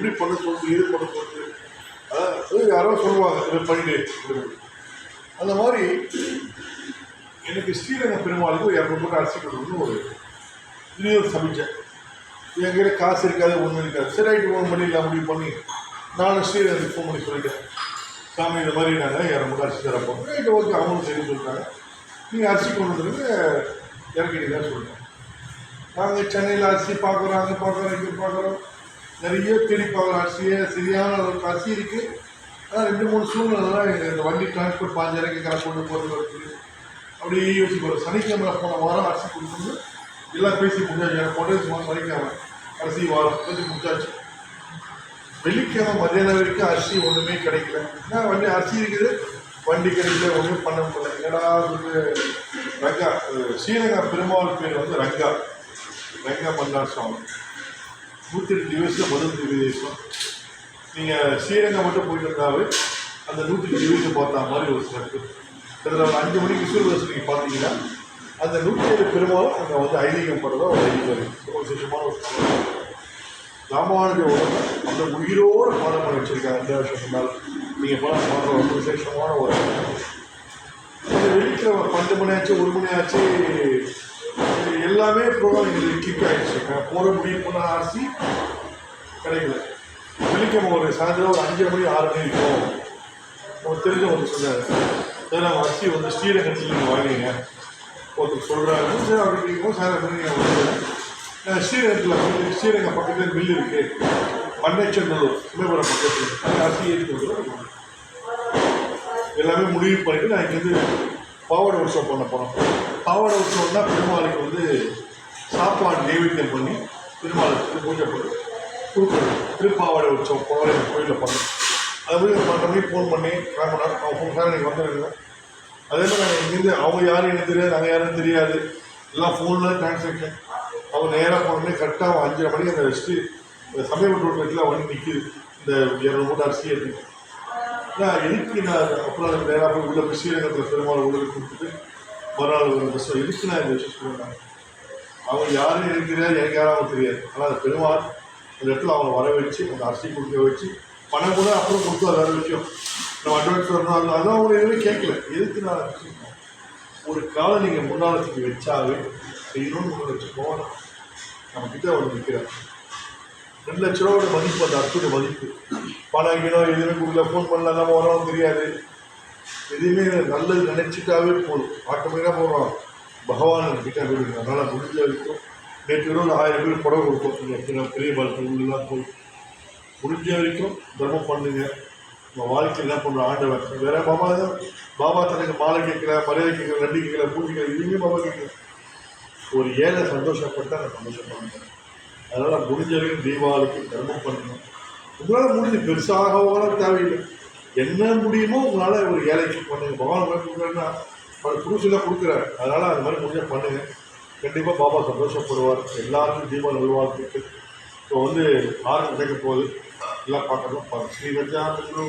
எப்படி பண்ண சொல்லுது எது பண்ண சொல்லுது அதாவது யாரோ சொல்லுவாங்க இதை பண்ணிட்டு அந்த மாதிரி எனக்கு ஸ்ரீரங்க பெருமாளுக்கு ஒரு 200 மூட்டை அரிசி கொடுக்கணும்னு ஒரு இன்னொரு சமைச்சேன். என்கிட்ட காசு இருக்காது ஒன்றும் இருக்காது. சரி ஆகிட்டு ஃபோன் பண்ணி இல்லை முடிவு பண்ணி நானும் ஸ்ரீரங்கத்துக்கு ஃபோன் பண்ணி சொல்லிட்டேன், சாமி இந்த மாதிரி நாங்கள் 200 மூட்டை அரிசி தரப்போம். ரைட்டு ஓகே, அவங்களும் சரி சொல்லிட்டாங்க. நீங்கள் அரிசி கொண்டு வந்துருக்கு இறக்கிட்டீங்கன்னு சொல்லிட்டேன். நாங்கள் சென்னையில் அரிசி பார்க்குறோம், அங்கே பார்க்குறோம், இங்கே பார்க்குறோம், நிறைய தேடி பார்க்குறோம். அரிசியே சரியான அளவுக்கு அரிசி இருக்குது. ஆனால் 2-3 சூழ்நிலை தான் இந்த வண்டி டிரான்ஸ்போர்ட் 5000 கணக்கு கொண்டு போகிறது இருக்குது. அப்படியே யோசிப்போம். சனிக்கிழமை போன வாரம் அரிசி கொடுக்கணும் எல்லாம் பேசி முடிஞ்சாச்சு. எனக்கு கொண்டு சனிக்கிழமை அரிசி வாரம் பேசி முடிச்சாச்சு. வெள்ளிக்கிழமை மத்தியானம் வரைக்கும் அரிசி ஒன்றுமே கிடைக்கல. ஏன்னா வண்டி அரிசி இருக்குது, வண்டி கிடைக்கல, ஒன்றுமே பண்ண முடியல. என்னடா ரங்கா, ஸ்ரீரங்க பெருமாள் பேர் வந்து ரங்கா மன்னார் சுவாமி. 108 வயசில் முதல் திவ்யதேசம். நீங்கள் ஸ்ரீரங்கம் மட்டும் போயிட்டு இருந்தாவே அந்த 108 திவ்யதேசம் பார்த்தா மாதிரி ஒரு சிறப்பு. இதில் ஒரு 5 மணிக்கு விசுவல் நீங்கள் பார்த்தீங்கன்னா அந்த 107 பெருமாளும் அங்கே வந்து ஐதீகம் பண்ணுறதா ஒரு ஐதீகம். ஒரு விசேஷமான ஒரு ராமானுஜ அந்த உயிரோடு பாடம் பண்ணி வச்சுருக்காங்க. 2 வருஷம் முன்னால் நீங்கள் படம் பார்க்குற ஒரு விசேஷமான ஒரு இந்த வெள்ளிக்கிழமை 12 மணி ஆச்சு, 1 மணி ஆச்சு, எல்லாமே ப்ரோக்ராம் எங்களுக்கு கிக் ஆகிடுச்சு. போகிற முடிவு பண்ண அரிசி கிடைக்கல. வெள்ளிக்கிழமை ஒரு சாயந்தரம் ஒரு 5 மணி 6 மணி இருக்கும். நம்ம தெரிஞ்சவங்க சொன்னார், சார் நம்ம அரிசி வந்து ஸ்ரீரங்கத்தில் நீங்கள் வாங்கிங்க ஒருத்தர் சொல்கிறாங்க. சரி அப்படி கேட்கும் சாயந்தரம் நீங்கள் வாங்கிக்கிறேன். ஸ்ரீரங்கத்தில் ஸ்ரீரங்க பக்கத்தில் மில் இருக்குது, மண்ணச்சநல்லூர் சிதம்பரம் பக்கத்தில். அந்த அரிசி ஏற்றி வந்துடும். எல்லாமே முடிவு பண்ணிவிட்டு நான் இங்கேருந்து பாவாடை உற்சவம் பண்ண போனோம். பாவாடை உற்சவம்னா பெருமாளுக்கு வந்து சாப்பாடு நைவேத்தியம் பண்ணி பெருமாளுக்கு பூஜை பண்ணி கொடுக்கணும். திருப்பாவாடை உற்சவம் பாவாடை கோயிலில் பண்ணோம். அது 12 மணிக்கு ஃபோன் பண்ணி கிளம்பினார். அவங்க ஃபோன் சார் நீங்கள் வந்துடுங்க. அதே மாதிரி நாங்கள் இங்கேருந்து அவங்க யாரும் எனக்கு தெரியாது, நாங்கள் யாரும் தெரியாது, எல்லாம் ஃபோனில் டிரான்சாக்ஷன். அவங்க நேராக போனோடனே கரெக்டாக 5:30 மணிக்கு அந்த வச்சுட்டு இந்த சமயபுரம் ரோட்டில் வண்டி நிற்கிது. இந்த 200 மூட்டை அரிசி எடுத்து நான் எதுக்கு நான் அப்புறம் நேராக போய் உள்ள போய் ஸ்ரீரங்கத்தில் பெருமாள் உள்ள கொடுத்துட்டு மறுநாள் ஒரு பஸ் எதுக்கு நான் இந்த விஷயம் சொல்லுவேன். அவங்க யாரும் எனக்கு தெரியாது, எனக்கு யாரும் தெரியாது. ஆனால் அந்த பெருமாள் அந்த இடத்துல அவங்க வர வச்சு அந்த அரிசி கொடுக்க வச்சு பணம் கூட அப்புறம் கொடுத்து அது வேறு விஷயம். நம்ம அட்வான்ஸ் வரணும் அதெல்லாம் அவங்க எதுவுமே கேட்கல. எதுக்கு நான் ஒரு காலம் நீங்கள் முன்னாளத்துக்கு வச்சாவே செய்யணும்னு ஒன்று வச்சு போகணும். நம்மக்கிட்ட ஒன்று நிற்கிறார் 2 லட்ச ரூபாவோட மதிப்பு, அந்த அரிசியோட மதிப்பு. பணம் கிணம் எதுவுமே கொடுக்கல, ஃபோன் பண்ணலாம், நம்ம வரோம் தெரியாது, எதுவுமே நல்லது நினச்சிட்டாவே போதும். ஆட்டோமேட்டிக்காக போகிறோம் பகவான் கிட்ட போயிடுங்க. அதனால் முடிஞ்ச வரைக்கும் நேற்று ஒரு 1000 பேர் புடவை கொடுப்போம். பெரிய பலத்தெல்லாம் போய் முடிஞ்ச வரைக்கும் தர்மம் பண்ணுங்க. நம்ம வாழ்க்கை என்ன பண்ணுறோம் ஆண்டவன் வேற பாபா தனக்கு மாலை கேட்கல, மரியாதை கேட்கல, நன்றி கேட்கல, பூஜை கேட்கல, இதுவுமே பாபா கேட்கல. ஒரு ஏழை சந்தோஷப்பட்டால் நான் சந்தோஷப்படுறேன். அதனால் முடிஞ்ச வரைக்கும் தீபாவளிக்கு தர்மம் பண்ணணும். உங்களால் முடிஞ்சு பெருசாக தேவையில்லை, என்ன முடியுமோ உங்களால் ஒரு ஏழைக்கு பண்ணுங்க. பகவான் மாதிரி கொடுக்குறேன்னா அவர் புதுசெல்லாம் கொடுக்குறாரு. அதனால் அது மாதிரி முடிஞ்சால் பண்ணுங்கள். கண்டிப்பாக பாபா சந்தோஷப்படுவார். எல்லாருக்கும் தீபாவளி நல்வாழ்த்துக்கு. இப்போ வந்து ஆரம்பம் கிடைக்க போகுது, எல்லாம் பார்க்கணும். ஸ்ரீ வச்சாந்து